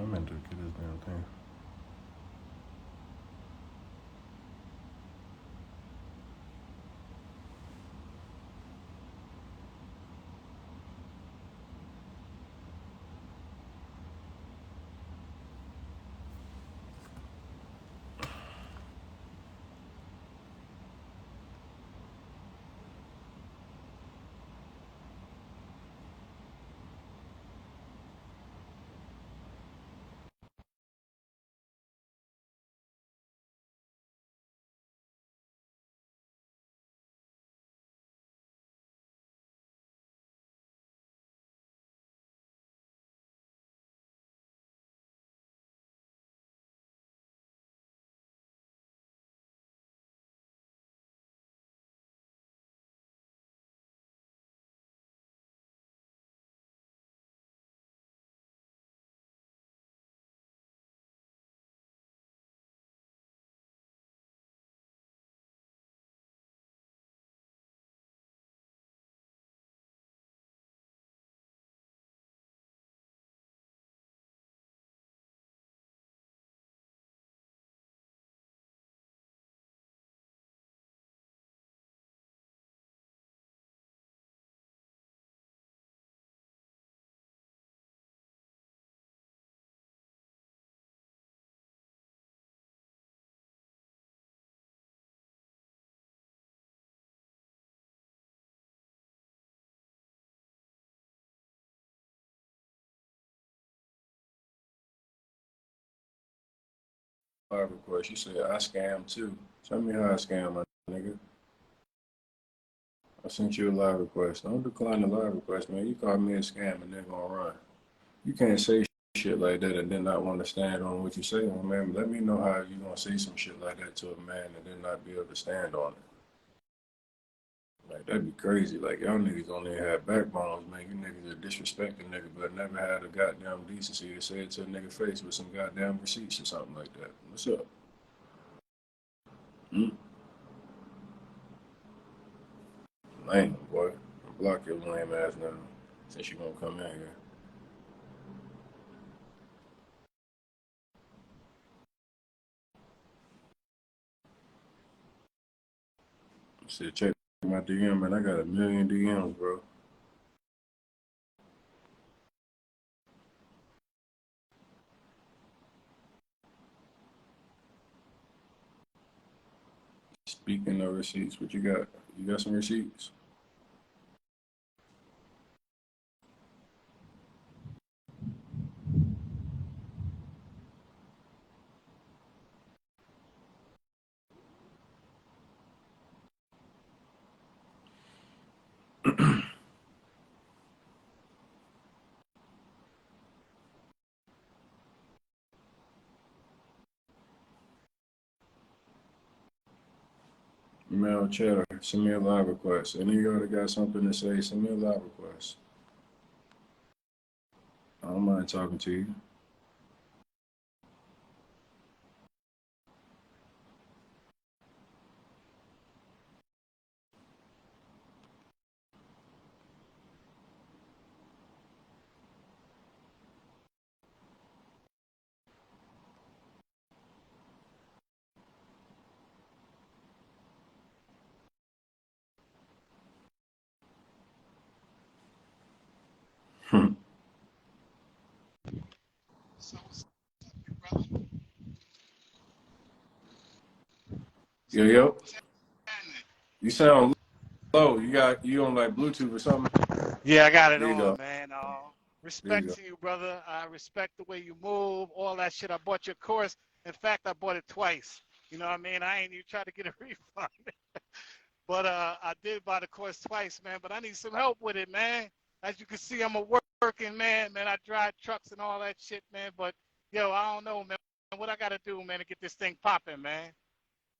I meant to get this damn thing. Live request. You said I scam too. Tell me how I scam, my nigga. I sent you a live request. Don't decline the live request, man. You call me a scam and they're gonna run. You can't say shit like that and then not want to stand on what you say, man. Let me know how you gonna say some shit like that to a man and then not be able to stand on it. Like that'd be crazy. Like y'all niggas don't even have backbones, man. You niggas are disrespecting nigga, but never had a goddamn decency to say it to a nigga face with some goddamn receipts or something like that. What's up? Hmm? Lame, boy. Block your lame ass now. Since you gonna come in here. Shit, check my DM, man. I got a million DMs, bro. Speaking of receipts, what you got? You got some receipts? Email chatter, send me a live request. Any of y'all that got something to say, send me a live request. I don't mind talking to you. Yo, yo. You sound low. You on like Bluetooth or something? Yeah, I got it There you on, go. man. There you Respect go. to you, brother. I respect the way you move, all that shit. I bought your course. In fact, I bought it twice. You know what I mean? I ain't even trying to get a refund. But I did buy the course twice, man. But I need some help with it, man. As you can see, I'm a working man, man. I drive trucks and all that shit, man. But yo, I don't know, man. What I gotta do, man, to get this thing popping, man.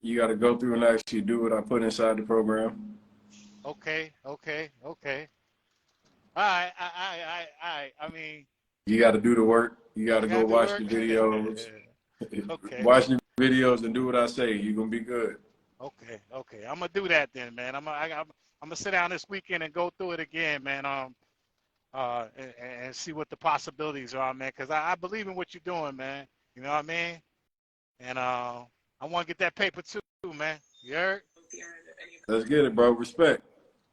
You got to go through and actually do what I put inside the program. Okay, okay, okay. I mean, You got to do the work. You got I to go gotta do the watch the work. videos. Okay. Watch the videos and do what I say. You're going to be good. Okay, okay. I'm gonna do that then, man. I'm gonna sit down this weekend and go through it again, man. and see what the possibilities are, man. Because I believe in what you're doing, man. You know what I mean? And I want to get that paper too, man. You heard? Let's get it, bro. Respect.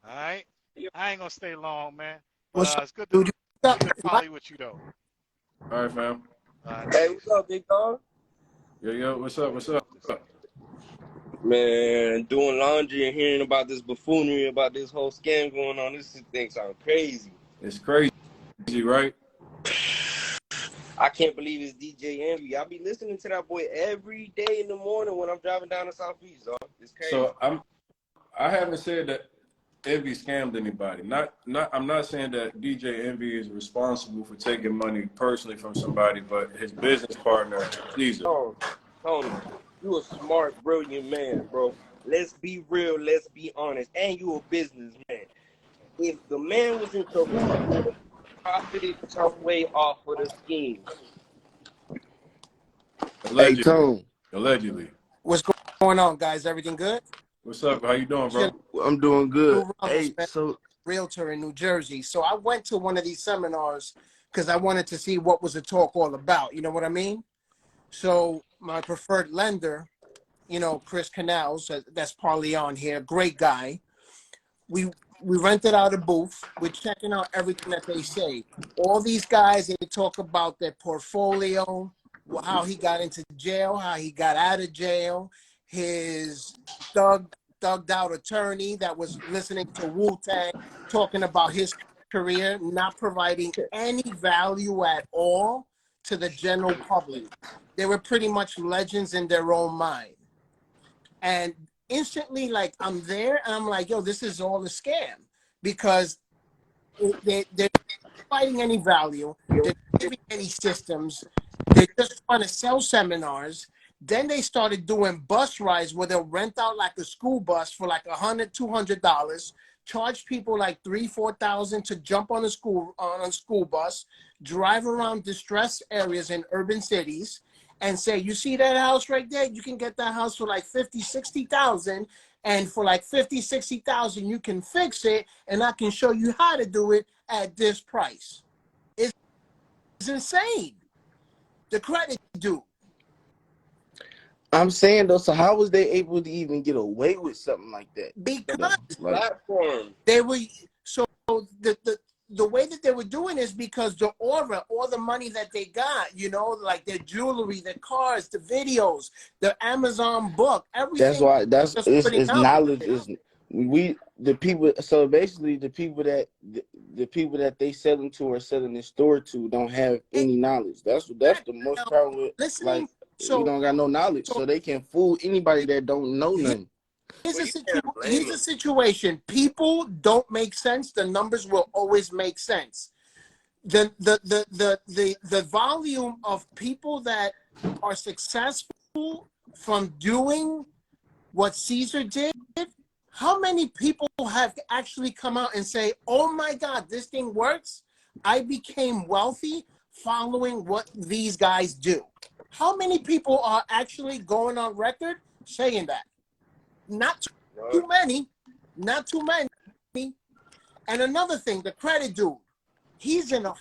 All right. I ain't gonna stay long, man. But What's up, it's good to dude? poly with you though. All right, fam. Hey, what's up, big dog? Yo, what's up? What's up? Man, doing laundry and hearing about this buffoonery, about this whole scam going on. This thing sounds crazy. It's crazy, right? I can't believe it's DJ Envy. I be listening to that boy every day in the morning when I'm driving down the South Beach, dog. It's crazy. So I haven't said that Envy scammed anybody. I'm not saying that DJ Envy is responsible for taking money personally from somebody, but his business partner, Caesar. Tony, you a smart, brilliant man, bro. Let's be real. Let's be honest. And you a businessman. If the man was in cahoots, profited some way off of the scheme. Allegedly. Hey, Tone. Allegedly. What's going on, guys? Everything good? What's up? How you doing, bro? I'm doing good. Hey, so realtor in New Jersey. So I went to one of these seminars because I wanted to see what was the talk all about. You know what I mean? So my preferred lender, you know, Chris Canals, that's partly on here, great guy. We rented out a booth. We're checking out everything that they say. All these guys, they talk about their portfolio, how he got into jail, how he got out of jail, his thugged out attorney that was listening to Wu-Tang talking about his career, not providing any value at all to the general public. They were pretty much legends in their own mind. And instantly, like, I'm there and I'm like, yo, this is all a scam because they're not providing any value. They're not giving any systems. They're just trying to sell seminars. Then they started doing bus rides where they'll rent out like a school bus for like $100, $200, charge people like $3,000, $4,000 to jump on a school bus, drive around distressed areas in urban cities, and say, you see that house right there? You can get that house for like $50,000, $60,000, and for like $50,000, $60,000, you can fix it, and I can show you how to do it at this price. It's insane. The credit dude. I'm saying though, so how was they able to even get away with something like that? Because Platform. they were so the way that they were doing is because the aura, all the money that they got, you know, like their jewelry, their cars, the videos, the Amazon book, everything. That's why it's knowledge there. is the people. So basically, the people that they selling to or selling the store to don't have any knowledge. That's the most problem with, listening. like, So you don't got no knowledge, so they can fool anybody that don't know nothing. Here's a situation. People don't make sense. The numbers will always make sense. The volume of people that are successful from doing what Caesar did, how many people have actually come out and say, oh my God, this thing works? I became wealthy following what these guys do. How many people are actually going on record saying that? Not too many. Not too many. And another thing, the credit dude, he's a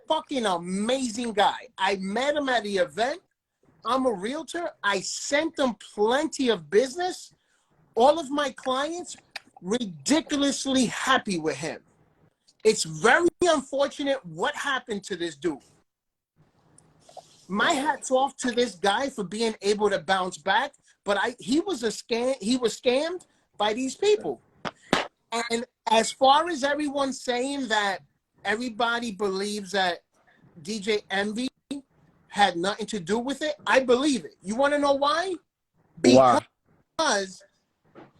fucking amazing guy. I met him at the event. I'm a realtor. I sent him plenty of business. All of my clients ridiculously happy with him. It's very unfortunate what happened to this dude. My hat's off to this guy for being able to bounce back, but he was scammed by these people. And as far as everyone saying that everybody believes that DJ Envy had nothing to do with it, I believe it. You want to know why? Because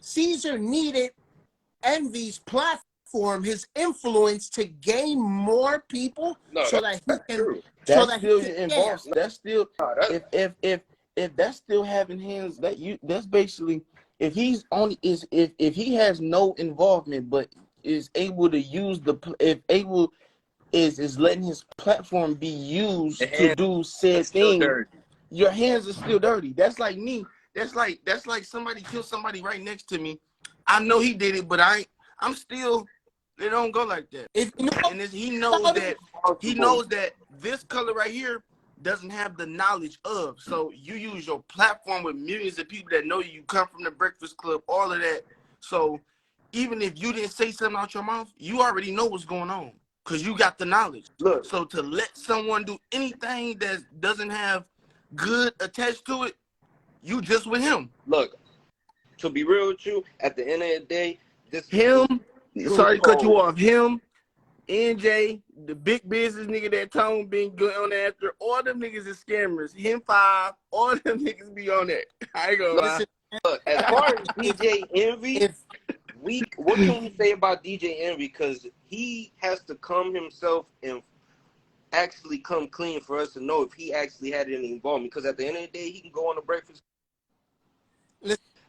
Caesar needed Envy's platform, his influence, to gain more people so that he can. True. That's still involved. That's still if that's still having hands. That's basically if he's only if he has no involvement but is able to use is letting his platform be used to do said thing. Your hands are still dirty. That's like me. That's like somebody killed somebody right next to me. I know he did it, but I'm still They don't go like that. If you know, And he knows that this color right here doesn't have the knowledge of. So you use your platform with millions of people that know you come from the Breakfast Club, all of that. So even if you didn't say something out your mouth, you already know what's going on because you got the knowledge. Look. So to let someone do anything that doesn't have good attached to it, you just with him. Look, to be real with you, at the end of the day, Sorry to cut you off. Him, NJ, the big business nigga that Tone been going on after, all them niggas is scammers. Him 5, all them niggas be on that. I ain't gonna lie. Look, as far as DJ Envy, what can we say about DJ Envy? Because he has to come himself and actually come clean for us to know if he actually had any involvement. Because at the end of the day, he can go on the Breakfast.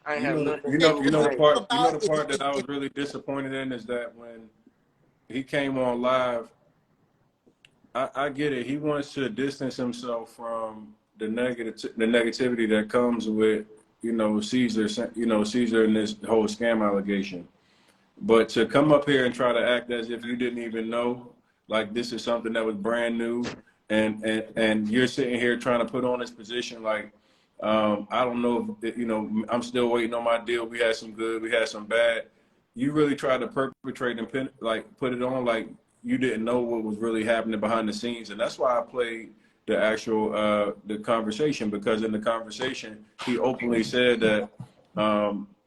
I have nothing. You know the part that I was really disappointed in is that when he came on live, I get it. He wants to distance himself from the negativity that comes with Caesar and this whole scam allegation. But to come up here and try to act as if you didn't even know, like this is something that was brand new, and you're sitting here trying to put on this position like, I don't know if, I'm still waiting on my deal. We had some good, we had some bad. You really tried to perpetrate and put it on like you didn't know what was really happening behind the scenes. And that's why I played the actual, the conversation, because in the conversation, he openly said that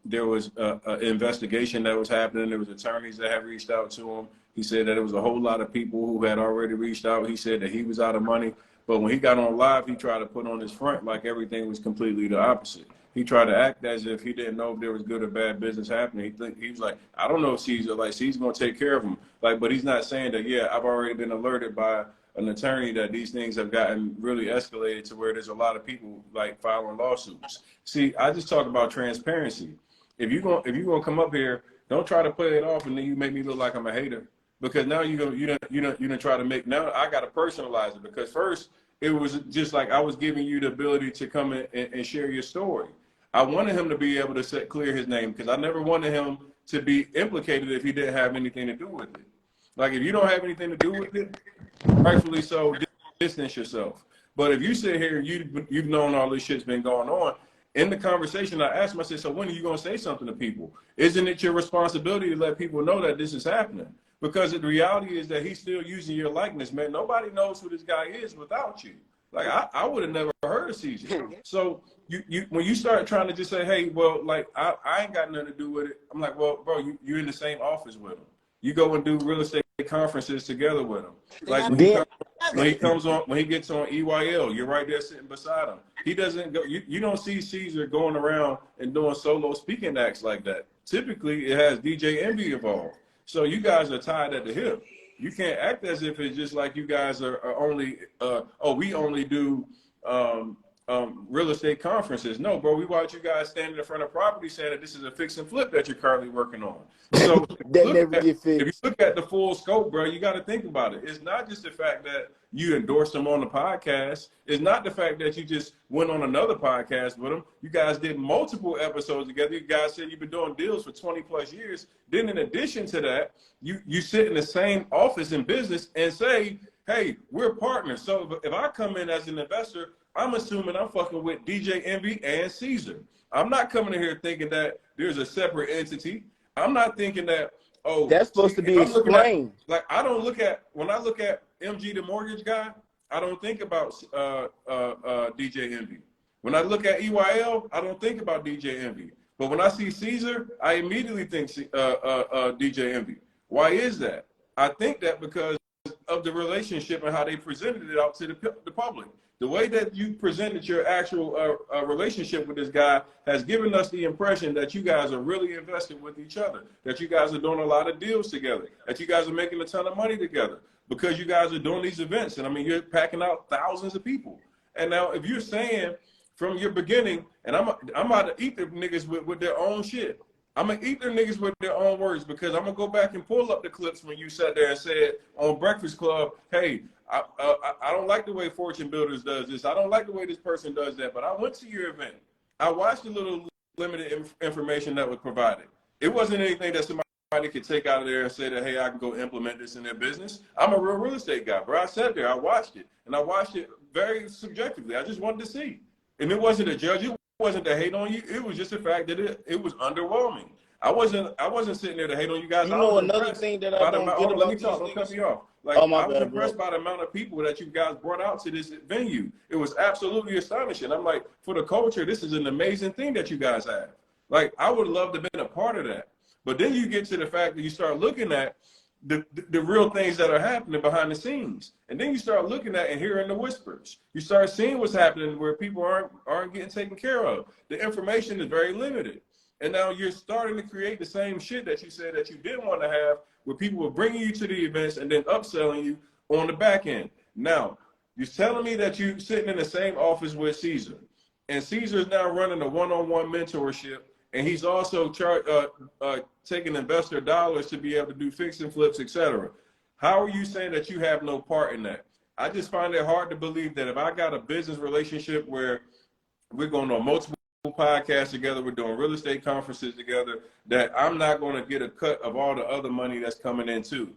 there was an investigation that was happening. There was attorneys that had reached out to him. He said that there was a whole lot of people who had already reached out. He said that he was out of money. But when he got on live, he tried to put on his front like everything was completely the opposite. He tried to act as if he didn't know if there was good or bad business happening. He was like, I don't know if Caesar's going to take care of him. But he's not saying that, yeah, I've already been alerted by an attorney that these things have gotten really escalated to where there's a lot of people like filing lawsuits. See, I just talk about transparency. If you're gonna come up here, don't try to play it off and then you make me look like I'm a hater. Because now you don't try to make, now I got to personalize it, because first it was just like I was giving you the ability to come in and share your story. I wanted him to be able to clear his name, because I never wanted him to be implicated if he didn't have anything to do with it. Like if you don't have anything to do with it, rightfully so, distance yourself. But if you sit here and you've known all this shit's been going on, in the conversation I asked him, I said, so when are you going to say something to people? Isn't it your responsibility to let people know that this is happening? Because the reality is that he's still using your likeness, man. Nobody knows who this guy is without you. Like, I would have never heard of Caesar. So when you start trying to just say, hey, well, like, I ain't got nothing to do with it. I'm like, well, bro, you're in the same office with him. You go and do real estate conferences together with him. Like when he gets on EYL, you're right there sitting beside him. He doesn't go, you don't see Caesar going around and doing solo speaking acts like that. Typically, it has DJ Envy involved. So you guys are tied at the hip. You can't act as if it's just like you guys are only, we only do real estate conferences. No, bro, we watch you guys standing in front of property saying that this is a fix and flip that you're currently working on. So if you look at the full scope, bro, you got to think about it. It's not just the fact that you endorsed him on the podcast. It's not the fact that you just went on another podcast with him. You guys did multiple episodes together. You guys said you've been doing deals for 20 plus years. Then in addition to that, you sit in the same office in business and say, hey, we're partners. So if I come in as an investor, I'm assuming I'm fucking with DJ Envy and Caesar. I'm not coming in here thinking that there's a separate entity. I'm not thinking that, that's supposed to be explained. Like, when I look at MG, the mortgage guy, I don't think about DJ Envy. When I look at EYL, I don't think about DJ Envy. But when I see Caesar, I immediately think DJ Envy. Why is that? I think that because of the relationship and how they presented it out to the public. The way that you presented your actual relationship with this guy has given us the impression that you guys are really invested with each other, that you guys are doing a lot of deals together, that you guys are making a ton of money together because you guys are doing these events. And I mean, you're packing out thousands of people. And now if you're saying from your beginning, and I'm about to eat the niggas with their own shit. I'm going to eat their niggas with their own words, because I'm going to go back and pull up the clips when you sat there and said on Breakfast Club, hey, I don't like the way Fortune Builders does this. I don't like the way this person does that. But I went to your event. I watched the little limited information that was provided. It wasn't anything that somebody could take out of there and say that, hey, I can go implement this in their business. I'm a real estate guy, bro. I sat there, I watched it, and I watched it very subjectively. I just wanted to see. And it wasn't a judge, it wasn't to hate on you. It was just the fact that it was underwhelming. I wasn't sitting there to hate on you guys. You I know was another impressed thing that I by the don't amount. get Let me about talk. these Don't cut niggas. me off. Like, Oh, my I was bad, impressed bro. by the amount of people that you guys brought out to this venue. It was absolutely astonishing. I'm like, for the culture, this is an amazing thing that you guys have. Like, I would love to have been a part of that. But then you get to the fact that you start looking at the real things that are happening behind the scenes. And then you start looking at and hearing the whispers. You start seeing what's happening where people aren't getting taken care of. The information is very limited. And now you're starting to create the same shit that you said that you didn't want to have, where people were bringing you to the events and then upselling you on the back end. Now, you're telling me that you're sitting in the same office with Caesar, and Caesar is now running a one-on-one mentorship, and he's also taking investor dollars to be able to do fix and flips, etc. How are you saying that you have no part in that? I just find it hard to believe that if I got a business relationship where we're going on multiple podcasts together, we're doing real estate conferences together, that I'm not going to get a cut of all the other money that's coming in too.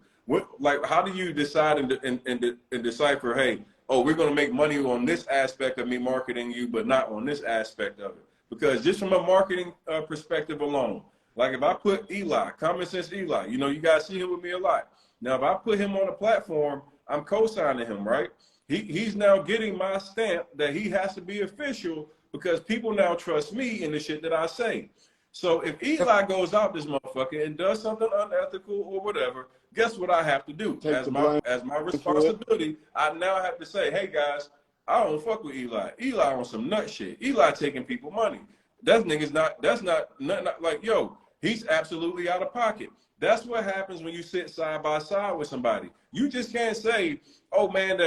Like, how do you decide and decipher, hey, oh, we're going to make money on this aspect of me marketing you, but not on this aspect of it? Because just from a marketing perspective alone, like if I put Eli, common sense Eli, you know, you guys see him with me a lot. Now, if I put him on a platform, I'm co-signing him, right? He's now getting my stamp that he has to be official because people now trust me in the shit that I say. So if Eli goes out this motherfucker and does something unethical or whatever, guess what I have to do? As my responsibility, I now have to say, hey guys, I don't fuck with Eli. Eli on some nut shit. Eli taking people money. That's not like, yo, he's absolutely out of pocket. That's what happens when you sit side by side with somebody. You just can't say, oh man,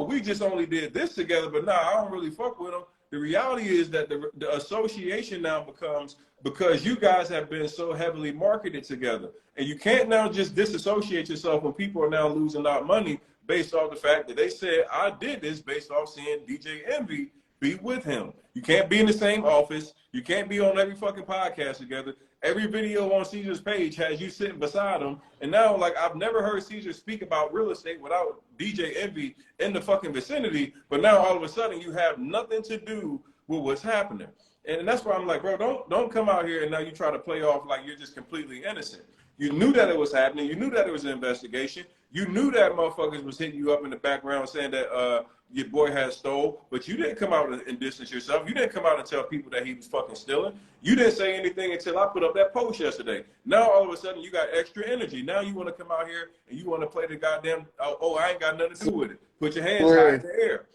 we just only did this together, but nah, I don't really fuck with him. The reality is that the association now becomes, because you guys have been so heavily marketed together. And you can't now just disassociate yourself when people are now losing out money based off the fact that they said, I did this based off seeing DJ Envy be with him. You can't be in the same office. You can't be on every fucking podcast together. Every video on Caesar's page has you sitting beside him. And now, like, I've never heard Caesar speak about real estate without DJ Envy in the fucking vicinity. But now all of a sudden you have nothing to do with what's happening. And that's why I'm like, bro, don't come out here and now you try to play off like you're just completely innocent. You knew that it was happening. You knew that it was an investigation. You knew that motherfuckers was hitting you up in the background saying that your boy had stole, but you didn't come out and distance yourself. You didn't come out and tell people that he was fucking stealing. You didn't say anything until I put up that post yesterday. Now all of a sudden you got extra energy. Now you want to come out here and you want to play the goddamn, oh, I ain't got nothing to do with it. Put your hands high in the air.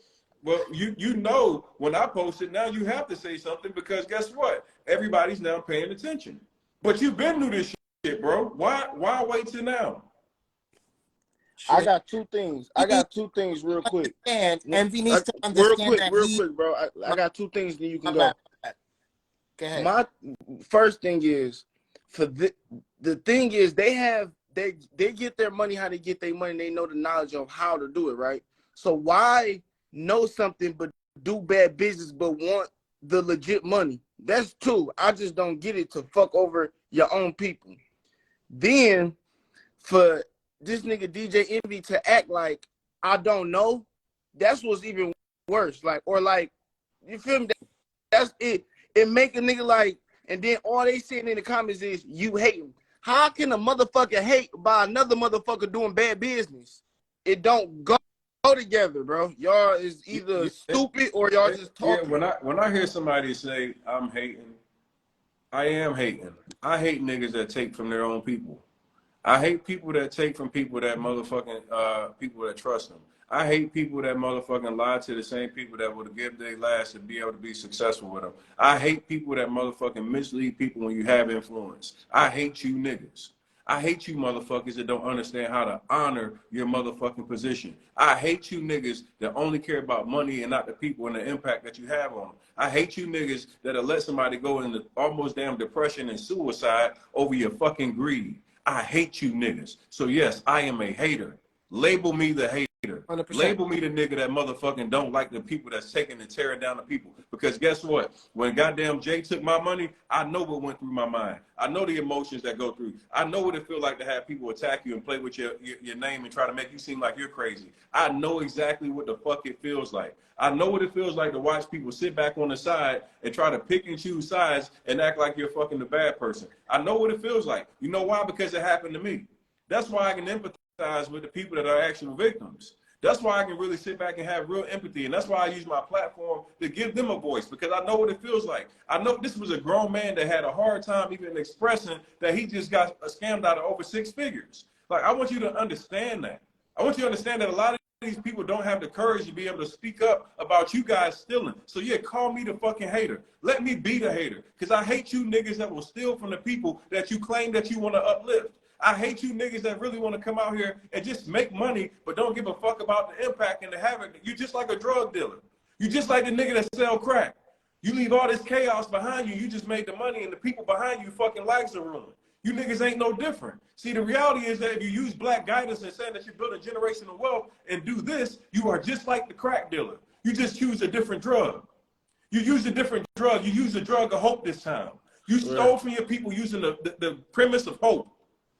Well, you know when I post it, now you have to say something because guess what? Everybody's now paying attention. But you've been through this shit, bro. Why wait till now? I got two things. Real quick. And Envy needs to understand real quick, bro. I got two things that you can go. Go ahead. My first thing is, the thing is they get their money how they get their money. They know the knowledge of how to do it, right? So why know something but do bad business but want the legit money? That's two. I just don't get it to fuck over your own people. Then for this nigga DJ Envy to act like I don't know, that's what's even worse. Like, or like, you feel me? That's it. It make a nigga like, and then all they saying in the comments is you hate him. How can a motherfucker hate by another motherfucker doing bad business? It don't go together, bro. Y'all is either stupid or y'all just talking. Yeah, when I hear somebody say I'm hating, I am hating. I hate niggas that take from their own people. I hate people that take from people that motherfucking people that trust them. I hate people that motherfucking lie to the same people that would give their last to be able to be successful with them. I hate people that motherfucking mislead people when you have influence. I hate you niggas. I hate you motherfuckers that don't understand how to honor your motherfucking position. I hate you niggas that only care about money and not the people and the impact that you have on them. I hate you niggas that'll let somebody go into almost damn depression and suicide over your fucking greed. I hate you niggas. So yes, I am a hater. Label me the hater. 100%. Label me the nigga that motherfucking don't like the people that's taking and tearing down the people. Because guess what? When goddamn Jay took my money, I know what went through my mind. I know the emotions that go through. I know what it feels like to have people attack you and play with your name and try to make you seem like you're crazy. I know exactly what the fuck it feels like. I know what it feels like to watch people sit back on the side and try to pick and choose sides and act like you're fucking the bad person. I know what it feels like. You know why? Because it happened to me. That's why I can empathize with the people that are actual victims. That's why I can really sit back and have real empathy. And that's why I use my platform to give them a voice, because I know what it feels like. I know this was a grown man that had a hard time even expressing that he just got scammed out of over 6 figures. Like, I want you to understand that. I want you to understand that a lot of these people don't have the courage to be able to speak up about you guys stealing. So yeah, call me the fucking hater. Let me be the hater, because I hate you niggas that will steal from the people that you claim that you want to uplift. I hate you niggas that really want to come out here and just make money, but don't give a fuck about the impact and the havoc. You just like a drug dealer. You just like the nigga that sell crack. You leave all this chaos behind you. You just made the money, and the people behind you fucking lives are ruined. You niggas ain't no different. See, the reality is that if you use black guidance and saying that you're building generational wealth and do this, you are just like the crack dealer. You just choose a different drug. You use a different drug. You use the drug of hope this time. You stole from your people using the premise of hope.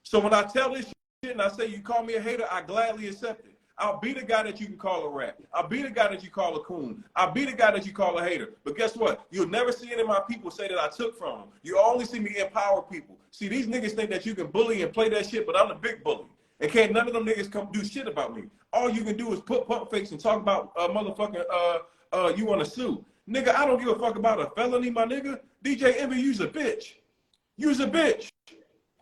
So when I tell this shit and I say you call me a hater, I gladly accept it. I'll be the guy that you can call a rat. I'll be the guy that you call a coon. I'll be the guy that you call a hater. But guess what? You'll never see any of my people say that I took from them. You only see me empower people. See, these niggas think that you can bully and play that shit, but I'm the big bully. And can't none of them niggas come do shit about me. All you can do is put pump fakes and talk about motherfucking you want to sue. Nigga, I don't give a fuck about a felony, my nigga. DJ Envy, you's a bitch. You's a bitch.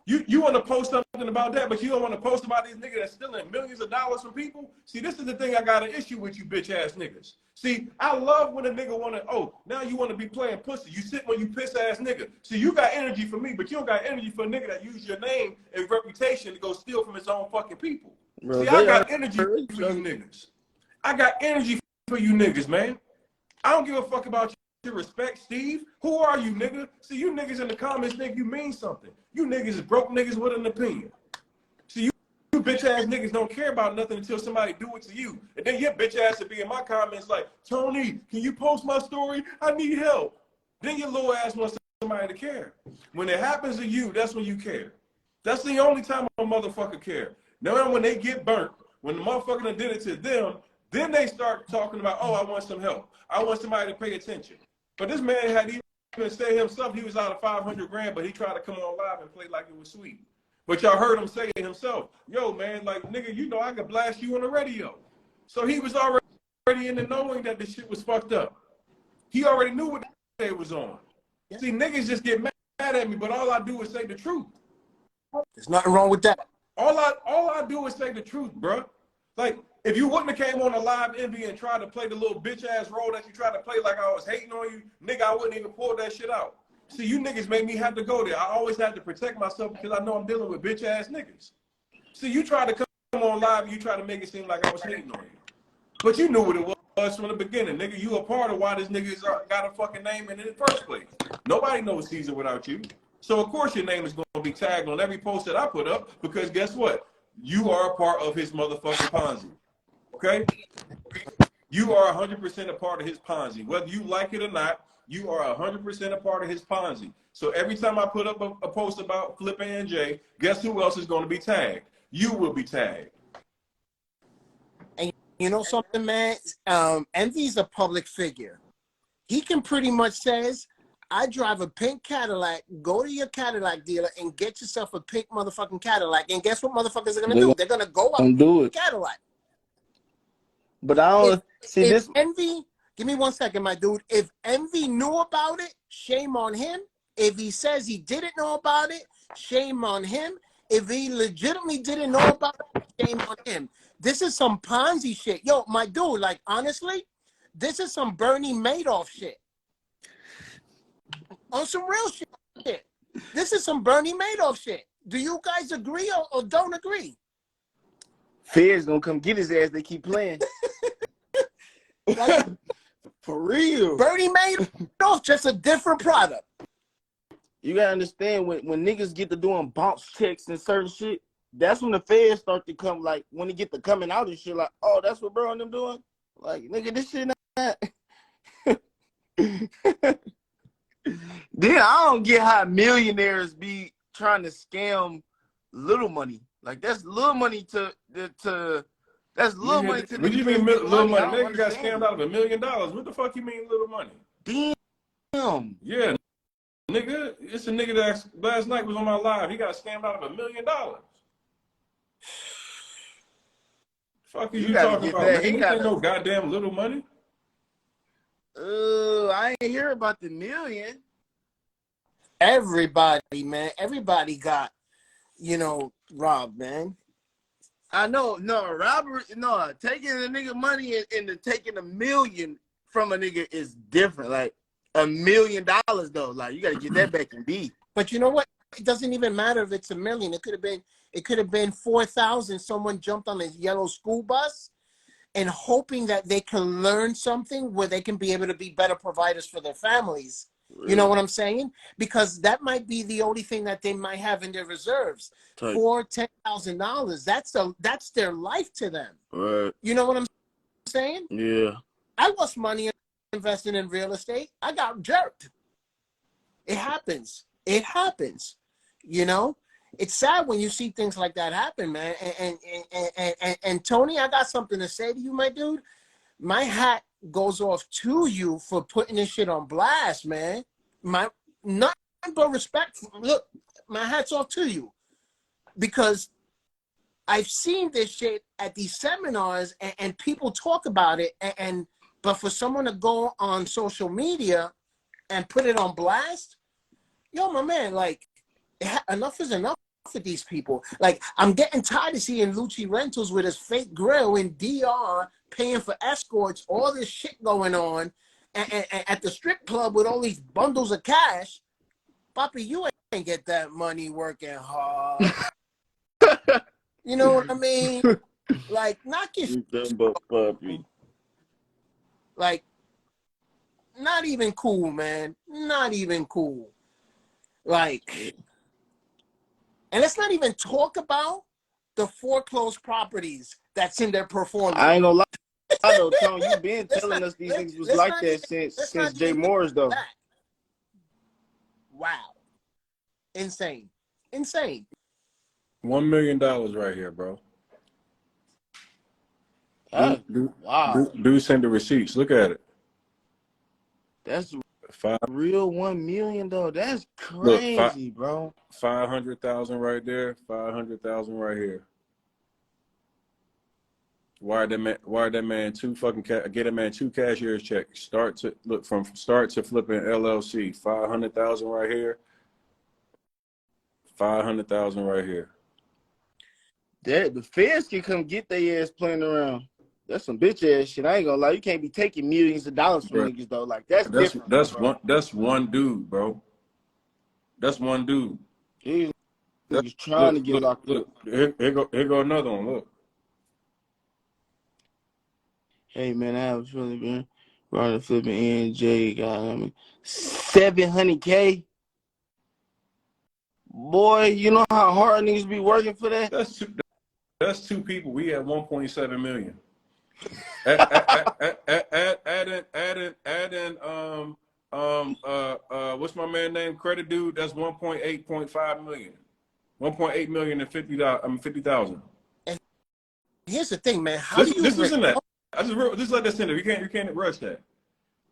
You want to post something about that, but you don't want to post about these niggas that's stealing millions of dollars from people? See, this is the thing I got an issue with you bitch ass niggas. See, I love when a nigga want to, oh, now you want to be playing pussy. You sit when you piss ass nigga. See, you got energy for me, but you don't got energy for a nigga that use your name and reputation to go steal from his own fucking people. Bro, see, I got energy for you niggas. I got energy for you niggas, man. I don't give a fuck about your respect, Steve. Who are you, nigga? See, you niggas in the comments think you mean something. You niggas is broke niggas with an opinion. See, you bitch ass niggas don't care about nothing until somebody do it to you. And then your bitch ass will be in my comments like, Tony, can you post my story? I need help. Then your little ass wants somebody to care. When it happens to you, that's when you care. That's the only time a motherfucker care. Now when they get burnt, when the motherfucker done did it to them, then they start talking about, oh, I want some help. I want somebody to pay attention. But this man had even said himself he was out of 500 grand, but he tried to come on live and play like it was sweet. But y'all heard him say it himself. Yo, man, like, nigga, you know I could blast you on the radio. So he was already in the knowing that this shit was fucked up. He already knew what it was on. Yeah. See, niggas just get mad at me, but all I do is say the truth. There's nothing wrong with that. All I do is say the truth, bro. Like, if you wouldn't have came on a live envy and tried to play the little bitch ass role that you tried to play like I was hating on you, nigga, I wouldn't even pull that shit out. See, you niggas made me have to go there. I always had to protect myself because I know I'm dealing with bitch ass niggas. See, you tried to come on live and you tried to make it seem like I was hating on you. But you knew what it was from the beginning, nigga. You a part of why this nigga's got a fucking name in the first place. Nobody knows Caesar without you. So of course your name is going to be tagged on every post that I put up because guess what? You are a part of his motherfucking Ponzi. Okay? You are 100% a part of his Ponzi. Whether you like it or not, you are 100% a part of his Ponzi. So every time I put up a post about FlippingNJ, guess who else is going to be tagged? You will be tagged. And you know something, man? Envy's a public figure. He can pretty much says, I drive a pink Cadillac, go to your Cadillac dealer and get yourself a pink motherfucking Cadillac. And guess what motherfuckers are going to do? They're going to go up and do it. Cadillac. But I don't see this. Envy, give me 1 second, my dude. If Envy knew about it, shame on him. If he says he didn't know about it, shame on him. If he legitimately didn't know about it, shame on him. This is some Ponzi shit. Yo, my dude, like, honestly, this is some Bernie Madoff shit. On some real shit. This is some Bernie Madoff shit. Do you guys agree or don't agree? Fed's gonna come get his ass. They keep playing. Like, for real. Bernie Madoff, just a different product. You gotta understand when niggas get to doing bounce checks and certain shit, that's when the feds start to come. Like when they get to coming out and shit. Like, oh, that's what bro and them doing. Like, nigga, this shit not. Then I don't get how millionaires be trying to scam little money. Like that's little money to that's little money to What niggas you just mean get little money. money? I don't Nigga got understand scammed it. out of $1 million. What the fuck you mean little money? Damn. Yeah, nigga. It's a nigga that last night was on my live. He got scammed out of $1 million. Fuck is You you gotta talking get about, that. man? He This ain't gotta. no goddamn little money. I ain't hear about the million. Everybody, man, everybody got, robbed, man. I know, no, robbery, no, taking a nigga money and taking $1 million from a nigga is different. Like $1 million though, like you gotta get that back in B. But you know what? It doesn't even matter if it's $1 million. It could have been 4,000. Someone jumped on a yellow school bus and hoping that they can learn something where they can be able to be better providers for their families. You know what I'm saying? Because that might be the only thing that they might have in their reserves. $10,000. That's their life to them. Right. You know what I'm saying? Yeah. I lost money investing in real estate. I got jerked. It happens. It happens. It's sad when you see things like that happen, man. And Tony, I got something to say to you, my dude. My hat goes off to you for putting this shit on blast, man. My nothing but respect. Look, my hat's off to you because I've seen this shit at these seminars and people talk about it. But for someone to go on social media and put it on blast, yo, my man, like enough is enough for these people. Like, I'm getting tired of seeing Lucci Rentals with his fake grill in DR paying for escorts, all this shit going on, and at the strip club with all these bundles of cash. Papi, you ain't get that money working hard. You know what I mean? Like, knock your Puppy. like, not even cool, man. Not even cool. Like, and let's not even talk about the foreclosed properties that's in their portfolio. I ain't gonna lie though, Tony. You been telling us these niggas was like that since Jay Moore's though. That. Wow. Insane. Insane. $1 million right here, bro. Wow. Do send the receipts. Look at it. That's Five. real $1 million though. That's crazy, bro. 500,000 right there. 500,000 right here. Wire that man two fucking get a man two cashier's checks. Start to flipping LLC. 500,000 right here. 500,000 right here. The feds can come get their ass playing around. That's some bitch ass shit. I ain't gonna lie. You can't be taking millions of dollars from niggas though. Like that's different. That's one dude, bro. That's one dude. These niggas trying to get locked up. Here go another one. Look. Hey man, I have a feeling, man. Running FlippingNJ got 700K. Boy, you know how hard niggas be working for that? That's two people. We at 1.7 million. Add in what's my man name? Credit dude. That's 1.8.5 million. 1.8 million and 50,000. And here's the thing, man. How do you this was in that? Just let this in there. You can't rush that.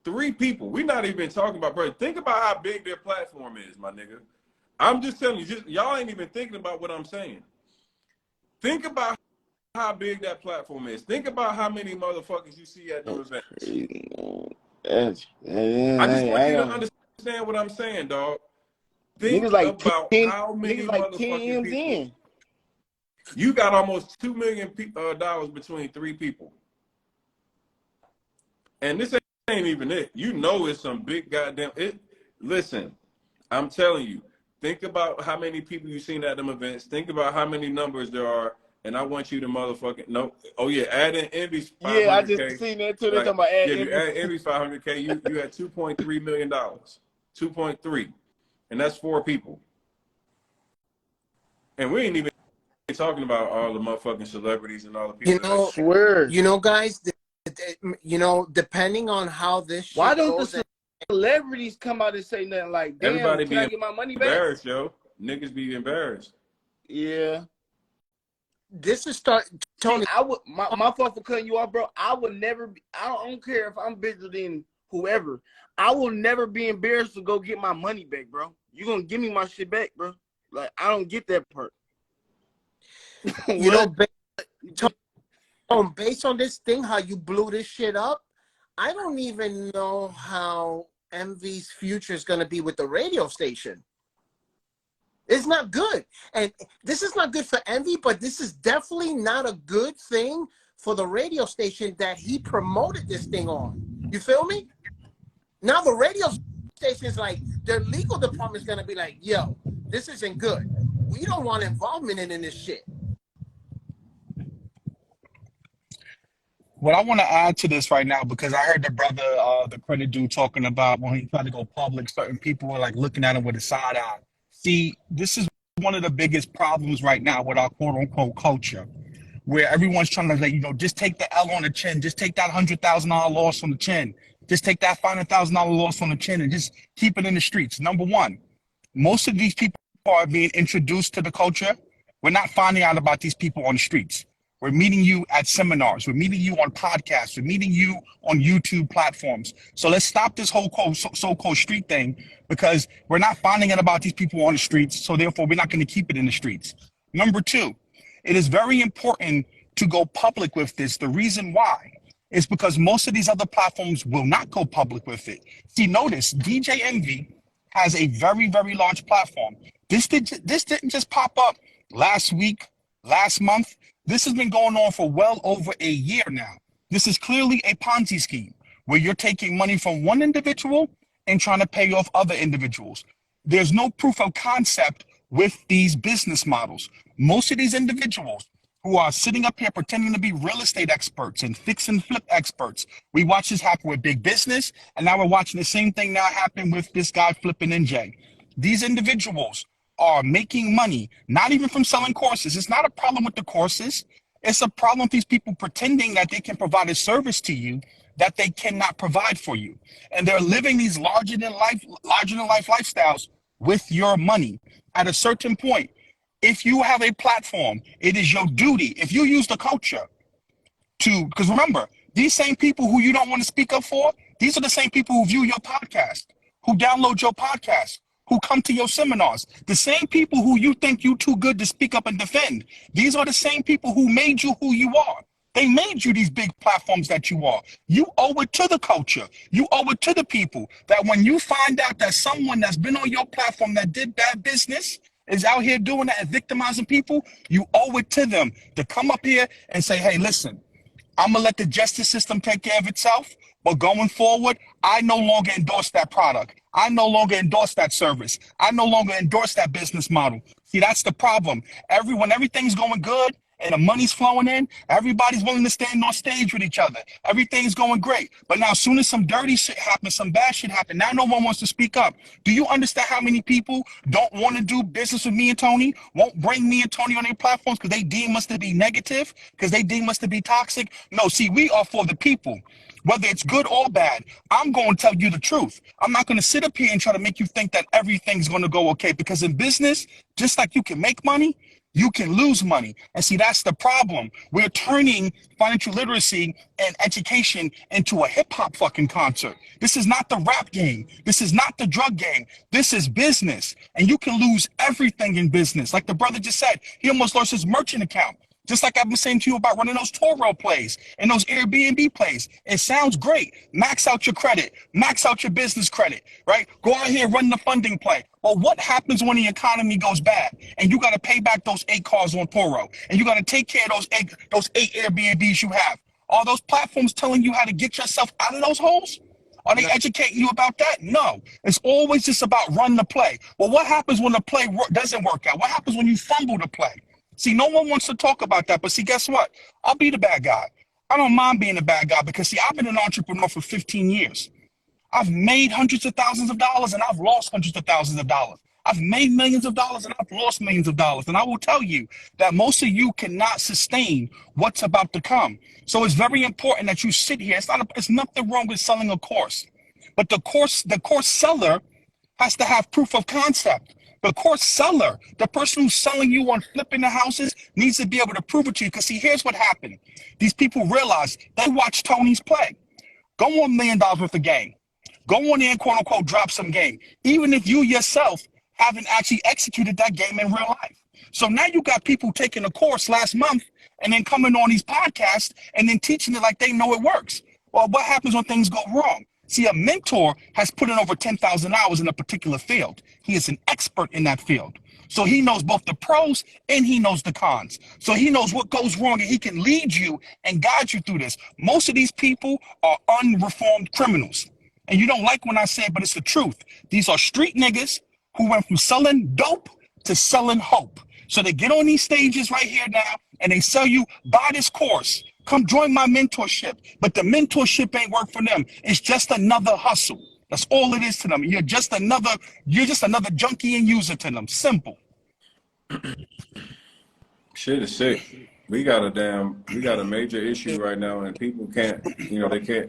3 people. We're not even talking about, bro. Think about how big their platform is, my nigga. I'm just telling you, y'all ain't even thinking about what I'm saying. Think about how big that platform is. Think about how many motherfuckers you see at the events. I just want you to understand what I'm saying, dog. Think about how many motherfucking people. You got almost $2 million between 3 people. And this ain't even it. You know it's some big goddamn it. Listen, I'm telling you, think about how many people you've seen at them events. Think about how many numbers there are. And I want you to motherfucking no. Oh yeah, add in Envy's 500K. Yeah, I just seen that too. They talking about add Envy. Yeah, add Envy's 500K. You had $2.3 million. 2.3, and that's 4 people. And we ain't even talking about all the motherfucking celebrities and all the You people I know, that swear. guys, depending on how this Why shit don't goes, the celebrities come out and say nothing like, damn, everybody can I be get my money back? embarrassed, yo. Niggas be embarrassed. Yeah. this is See, Tony. I would my fault for cutting you off, bro. I would never be, I don't care if I'm bigger than whoever. I will never be embarrassed to go get my money back, bro. You gonna give me my shit back, bro. Like, I don't get that part. You know, What? based on this thing, how you blew this shit up, I don't even know how MV's future is going to be with the radio station. It's not good. And this is not good for Envy, but this is definitely not a good thing for the radio station that he promoted this thing on. You feel me? Now the radio station is like, their legal department is going to be like, yo, this isn't good. We don't want involvement in this shit. What I want to add to this right now, because I heard the brother, the credit dude, talking about when he tried to go public, certain people were like looking at him with a side eye. See, this is one of the biggest problems right now with our quote unquote culture, where everyone's trying to, like, just take the L on the chin, just take that $100,000 loss on the chin, just take that $500,000 loss on the chin, and just keep it in the streets. Number one, most of these people are being introduced to the culture. We're not finding out about these people on the streets. We're meeting you at seminars. We're meeting you on podcasts. We're meeting you on YouTube platforms. So let's stop this whole so-called street thing, because we're not finding out about these people on the streets. So therefore, we're not going to keep it in the streets. Number two, it is very important to go public with this. The reason why is because most of these other platforms will not go public with it. See, notice DJ Envy has a very, very large platform. This didn't just pop up last week, last month. This has been going on for well over a year now. This is clearly a Ponzi scheme where you're taking money from one individual and trying to pay off other individuals. There's no proof of concept with these business models. Most of these individuals who are sitting up here pretending to be real estate experts and fix and flip experts. We watch this happen with big business, and now we're watching the same thing now happen with this guy FlippingNJ. These individuals are making money, not even from selling courses. It's not a problem with the courses. It's a problem with these people pretending that they can provide a service to you that they cannot provide for you. And they're living these larger than life lifestyles with your money. At a certain point, if you have a platform, it is your duty. If you use the culture because remember, these same people who you don't want to speak up for, these are the same people who view your podcast, who download your podcast, who come to your seminars. The same people who you think you too good to speak up and defend. These are the same people who made you who you are. They made you these big platforms that you are. You owe it to the culture. You owe it to the people that when you find out that someone that's been on your platform that did bad business is out here doing that and victimizing people, you owe it to them to come up here and say, hey, listen, I'm going to let the justice system take care of itself. But going forward, I no longer endorse that product. I no longer endorse that service. I no longer endorse that business model. See, that's the problem. When everything's going good and the money's flowing in, everybody's willing to stand on stage with each other. Everything's going great. But now as soon as some dirty shit happens, some bad shit happens, now no one wants to speak up. Do you understand how many people don't want to do business with me and Tony, won't bring me and Tony on their platforms because they deem us to be negative, because they deem us to be toxic? No, see, we are for the people. Whether it's good or bad, I'm going to tell you the truth. I'm not going to sit up here and try to make you think that everything's going to go okay, because in business, just like you can make money, you can lose money. And see, that's the problem. We're turning financial literacy and education into a hip hop fucking concert. This is not the rap game. This is not the drug game. This is business. And you can lose everything in business. Like the brother just said, he almost lost his merchant account. Just like I've been saying to you about running those Toro plays and those Airbnb plays. It sounds great. Max out your credit. Max out your business credit, right? Go out here and run the funding play. But what happens when the economy goes bad and you got to pay back those 8 cars on Toro and you got to take care of those eight Airbnbs you have? Are those platforms telling you how to get yourself out of those holes? Are they educating you about that? No. It's always just about run the play. Well, what happens when the play doesn't work out? What happens when you fumble the play? See, no one wants to talk about that, but see, guess what? I'll be the bad guy. I don't mind being a bad guy because, see, I've been an entrepreneur for 15 years. I've made hundreds of thousands of dollars and I've lost hundreds of thousands of dollars. I've made millions of dollars and I've lost millions of dollars. And I will tell you that most of you cannot sustain what's about to come. So it's very important that you sit here. It's nothing wrong with selling a course, but the course seller has to have proof of concept. The course seller, the person who's selling you on flipping the houses, needs to be able to prove it to you. Because see, here's what happened. These people realize they watch Tony's play. Go on $1 million worth of game. Go on there and quote unquote drop some game. Even if you yourself haven't actually executed that game in real life. So now you got people taking a course last month and then coming on these podcasts and then teaching it like they know it works. Well, what happens when things go wrong? See, a mentor has put in over 10,000 hours in a particular field. He is an expert in that field. So he knows both the pros and he knows the cons. So he knows what goes wrong and he can lead you and guide you through this. Most of these people are unreformed criminals. And you don't like when I say it, but it's the truth. These are street niggas who went from selling dope to selling hope. So they get on these stages right here now and they sell you, buy this course. Come join my mentorship. But the mentorship ain't work for them. It's just another hustle. That's all it is to them. You're just another junkie and user to them. Simple. Shit is sick. We got a major issue right now, and people can't,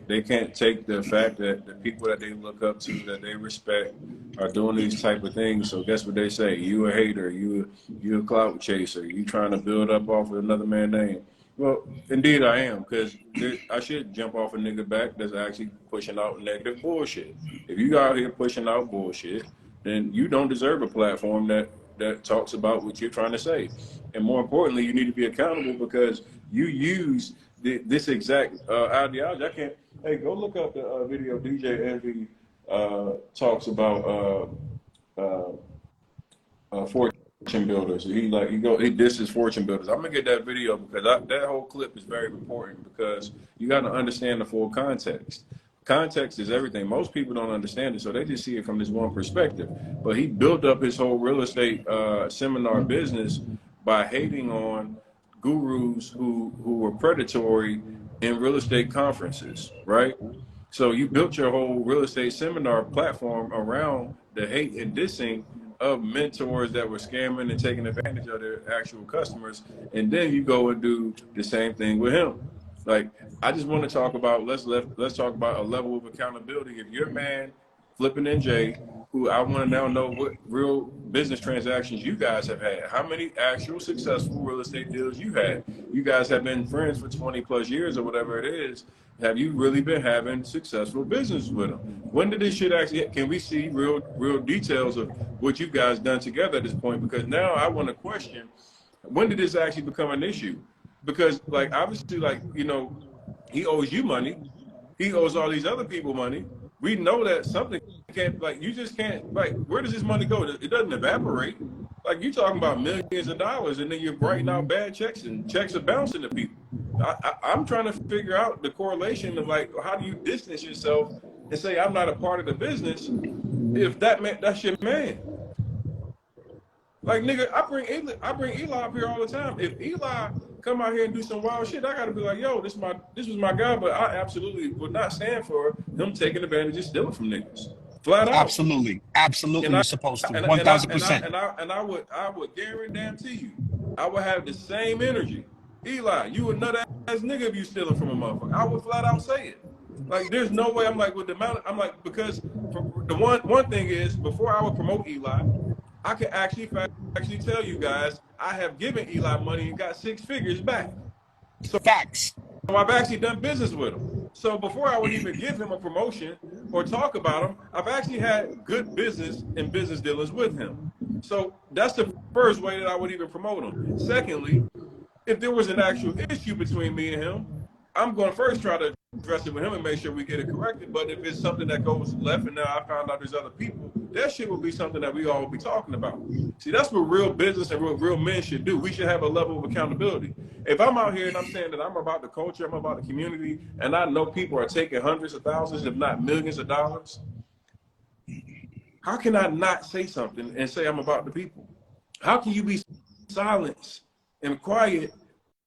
they can't take the fact that the people that they look up to, that they respect, are doing these type of things. So guess what they say? You a hater, you a clout chaser, you trying to build up off of another man's name. Well, indeed I am, because I should jump off a nigga back that's actually pushing out negative bullshit. If you out here pushing out bullshit, then you don't deserve a platform that talks about what you're trying to say. And more importantly, you need to be accountable because you use this exact ideology. Hey, go look up the video DJ Envy talks about fortune builders. He disses fortune builders. I'm gonna get that video because that whole clip is very important because you got to understand the full context. Context is everything. Most people don't understand it, so they just see it from this one perspective. But he built up his whole real estate seminar business by hating on gurus who were predatory in real estate conferences, right? So you built your whole real estate seminar platform around the hate and dissing of mentors that were scamming and taking advantage of their actual customers, and then you go and do the same thing with him. Like, I just want to talk about, let's talk about a level of accountability. If your man, FlippingNJ, who I want to now know what real business transactions you guys have had, how many actual successful real estate deals you had. You guys have been friends for 20 plus years or whatever it is. Have you really been having successful business with them? When did this shit actually, can we see real details of what you guys done together at this point? Because now I want to question, when did this actually become an issue? Because, like, obviously, like, he owes you money. He owes all these other people money. We know that something can't, like, you just can't, like, where does this money go? It doesn't evaporate. Like, you're talking about millions of dollars, and then you're writing out bad checks, and checks are bouncing to people. I'm trying to figure out the correlation of, like, how do you distance yourself and say, I'm not a part of the business if that's your man? Like, nigga, I bring Eli up here all the time. If Eli come out here and do some wild shit, I gotta be like, yo, this was my guy, but I absolutely would not stand for him taking advantage and stealing from niggas. Flat out. Absolutely. You're supposed to. 1,000%. And I would guarantee you, I would have the same energy. Eli, you a nut ass nigga if you stealing from a motherfucker. I would flat out say it. Like, there's no way. I'm like, with the amount, I'm like, because the one thing is, before I would promote Eli, I can actually tell you guys, I have given Eli money and got 6 figures back. So facts. So I've actually done business with him. So before I would even give him a promotion or talk about him, I've actually had good business and business dealings with him. So that's the first way that I would even promote him. Secondly, if there was an actual issue between me and him, I'm going to first try to address it with him and make sure we get it corrected. But if it's something that goes left and now I found out there's other people, that shit will be something that we all will be talking about. See, that's what real business and real men should do. We should have a level of accountability. If I'm out here and I'm saying that I'm about the culture, I'm about the community, and I know people are taking hundreds of thousands, if not millions of dollars, how can I not say something and say I'm about the people? How can you be silent and quiet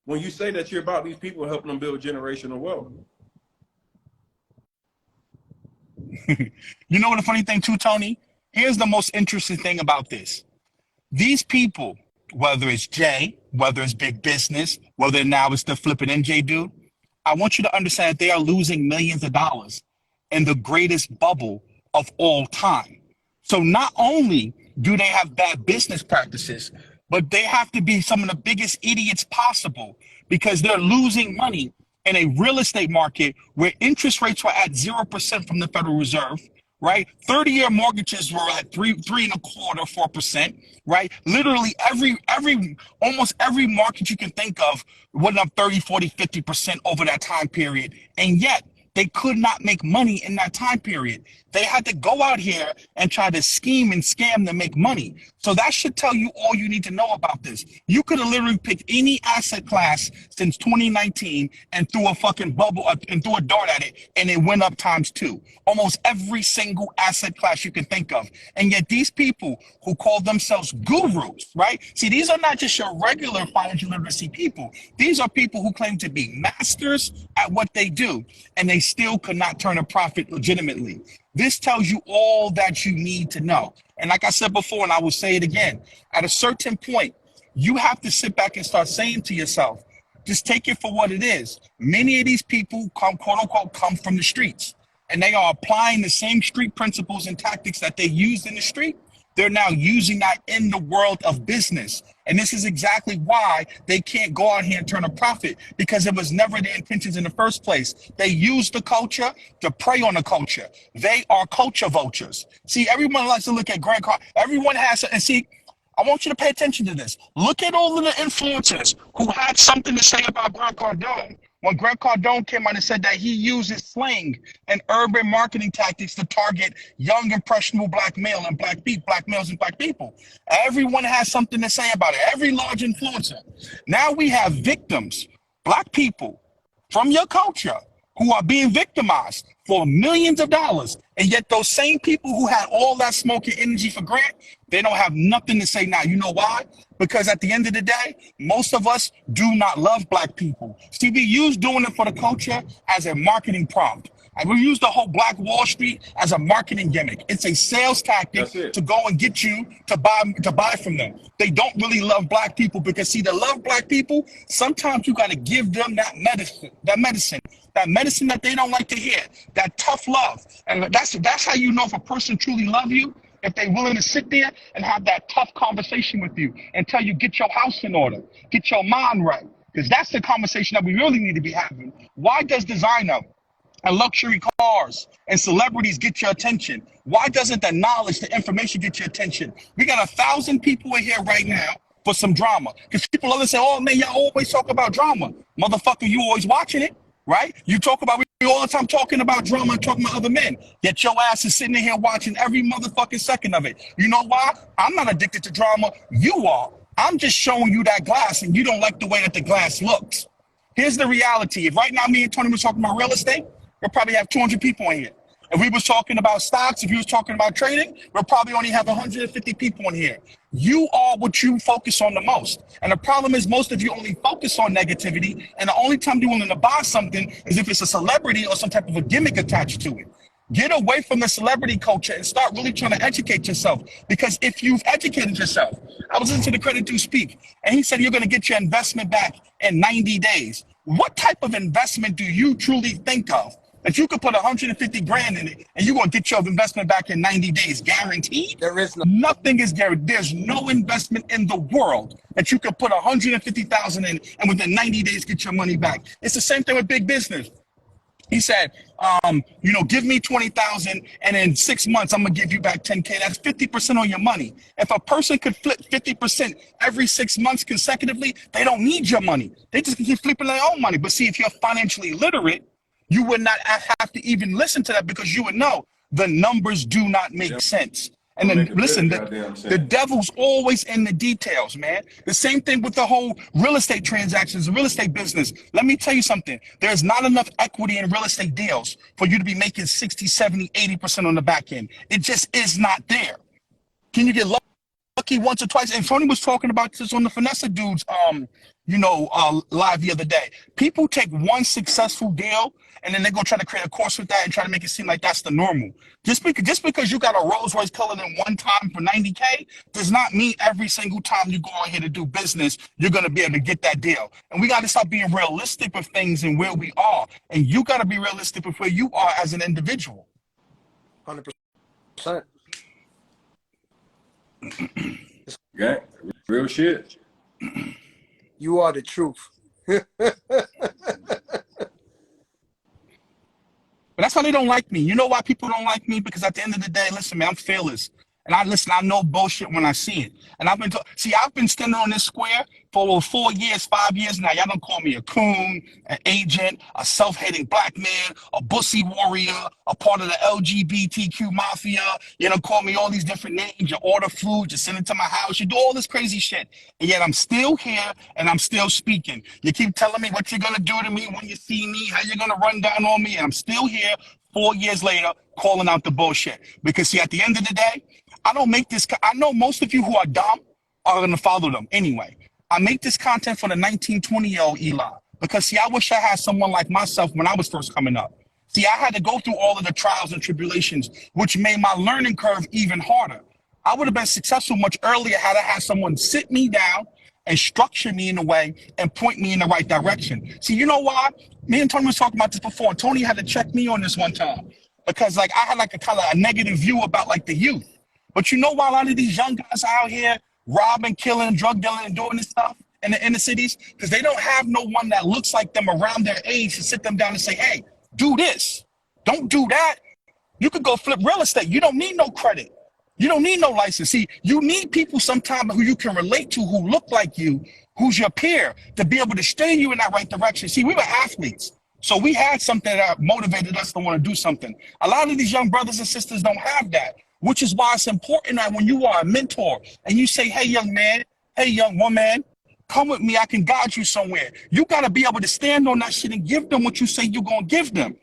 when you say that you're about these people and helping them build generational wealth? You know what the funny thing too, Tony? Here's the most interesting thing about this. These people, whether it's Jay, whether it's big business, whether now it's the FlippingNJ dude, I want you to understand that they are losing millions of dollars in the greatest bubble of all time. So not only do they have bad business practices, but they have to be some of the biggest idiots possible because they're losing money in a real estate market where interest rates were at 0% from the Federal Reserve, right? 30-year mortgages were at three and a quarter, 4%, right? Literally almost every market you can think of went up 30, 40, 50% over that time period. And yet they could not make money in that time period. They had to go out here and try to scheme and scam to make money. So that should tell you all you need to know about this. You could have literally picked any asset class since 2019 and threw a fucking bubble and threw a dart at it, and it went up ×2. Almost every single asset class you can think of. And yet these people who call themselves gurus, right? See, these are not just your regular financial literacy people. These are people who claim to be masters at what they do, and they still could not turn a profit legitimately. This tells you all that you need to know. And like I said before, and I will say it again, at a certain point, you have to sit back and start saying to yourself, just take it for what it is. Many of these people come, quote unquote, come from the streets, and they are applying the same street principles and tactics that they used in the street. They're now using that in the world of business. And this is exactly why they can't go out here and turn a profit, because it was never their intentions in the first place. They used the culture to prey on the culture. They are culture vultures. See, everyone likes to look at Grant Cardone. Everyone has, and see, I want you to pay attention to this. Look at all of the influencers who had something to say about Grant Cardone. When Grant Cardone came out and said that he uses slang and urban marketing tactics to target young, impressionable black males and black people. Everyone has something to say about it. Every large influencer. Now we have victims, black people from your culture, who are being victimized for millions of dollars. And yet those same people who had all that smoke and energy for Grant, they don't have nothing to say now. You know why? Because at the end of the day, most of us do not love black people. See, we use doing it for the culture as a marketing prompt. And we use the whole Black Wall Street as a marketing gimmick. It's a sales tactic to go and get you to buy from them. They don't really love black people because, see, to love black people, sometimes you got to give them that medicine that they don't like to hear, that tough love. And that's how you know if a person truly loves you, if they're willing to sit there and have that tough conversation with you and tell you, get your house in order, get your mind right. Because that's the conversation that we really need to be having. Why does designer and luxury cars and celebrities get your attention? Why doesn't the knowledge, the information get your attention? We got 1,000 people in here right now for some drama. Because people love to say, oh man, y'all always talk about drama. Motherfucker, you always watching it, right? You talk about, we all the time talking about drama and talking about other men. Yet your ass is sitting in here watching every motherfucking second of it. You know why? I'm not addicted to drama. You are. I'm just showing you that glass and you don't like the way that the glass looks. Here's the reality. If right now me and Tony was talking about real estate, we'll probably have 200 people in here. If we was talking about stocks, if you was talking about trading, we'll probably only have 150 people in here. You are what you focus on the most. And the problem is most of you only focus on negativity, and the only time you're willing to buy something is if it's a celebrity or some type of a gimmick attached to it. Get away from the celebrity culture and start really trying to educate yourself. Because if you've educated yourself, I was listening to the Credit Dude speak, and he said you're going to get your investment back in 90 days. What type of investment do you truly think of that you could put 150 grand in it and you're going to get your investment back in 90 days guaranteed? There is no. Nothing is guaranteed. There's no investment in the world that you could put 150,000 in and within 90 days get your money back. It's the same thing with big business. He said, give me 20,000 and in 6 months, I'm going to give you back 10K. That's 50% on your money. If a person could flip 50% every 6 months consecutively, they don't need your money. They just keep flipping their own money. But see, if you're financially literate, you would not have to even listen to that because you would know the numbers do not make sense. And then listen, the devil's always in the details, man. The same thing with the whole real estate transactions, the real estate business. Let me tell you something. There's not enough equity in real estate deals for you to be making 60, 70, 80% on the back end. It just is not there. Can you get lucky once or twice? And Tony was talking about this on the Finesse Dudes live the other day. People take one successful deal and then they're gonna try to create a course with that and try to make it seem like that's the normal. Just because you got a Rolls Royce Cullinan one time for 90K does not mean every single time you go out here to do business you're gonna be able to get that deal. And we got to stop being realistic with things and where we are. And you got to be realistic with where you are as an individual. 100%. Yeah, real shit. You are the truth. But that's why they don't like me. You know why people don't like me? Because at the end of the day, listen, man, I'm fearless. And I know bullshit when I see it. And I've been standing on this square for over 4 years, 5 years now. Y'all don't call me a coon, an agent, a self-hating black man, a bussy warrior, a part of the LGBTQ mafia. You don't call me all these different names. You order food, you send it to my house, you do all this crazy shit. And yet I'm still here and I'm still speaking. You keep telling me what you're gonna do to me when you see me, how you're gonna run down on me, and I'm still here 4 years later calling out the bullshit. Because see, at the end of the day, I don't make this. I know most of you who are dumb are going to follow them anyway. I make this content for the 19, 20-year-old Eli. Because, see, I wish I had someone like myself when I was first coming up. See, I had to go through all of the trials and tribulations, which made my learning curve even harder. I would have been successful much earlier had I had someone sit me down and structure me in a way and point me in the right direction. See, you know why? Me and Tony was talking about this before, and Tony had to check me on this one time. Because, I had, a kind of a negative view about, the youth. But you know why a lot of these young guys out here robbing, killing, drug dealing, and doing this stuff in the inner cities? Because they don't have no one that looks like them around their age to sit them down and say, hey, do this. Don't do that. You could go flip real estate. You don't need no credit. You don't need no license. See, you need people sometimes who you can relate to, who look like you, who's your peer, to be able to steer you in that right direction. See, we were athletes. So we had something that motivated us to want to do something. A lot of these young brothers and sisters don't have that, which is why it's important that when you are a mentor and you say, hey, young man, hey, young woman, come with me, I can guide you somewhere. You got to be able to stand on that shit and give them what you say you're going to give them.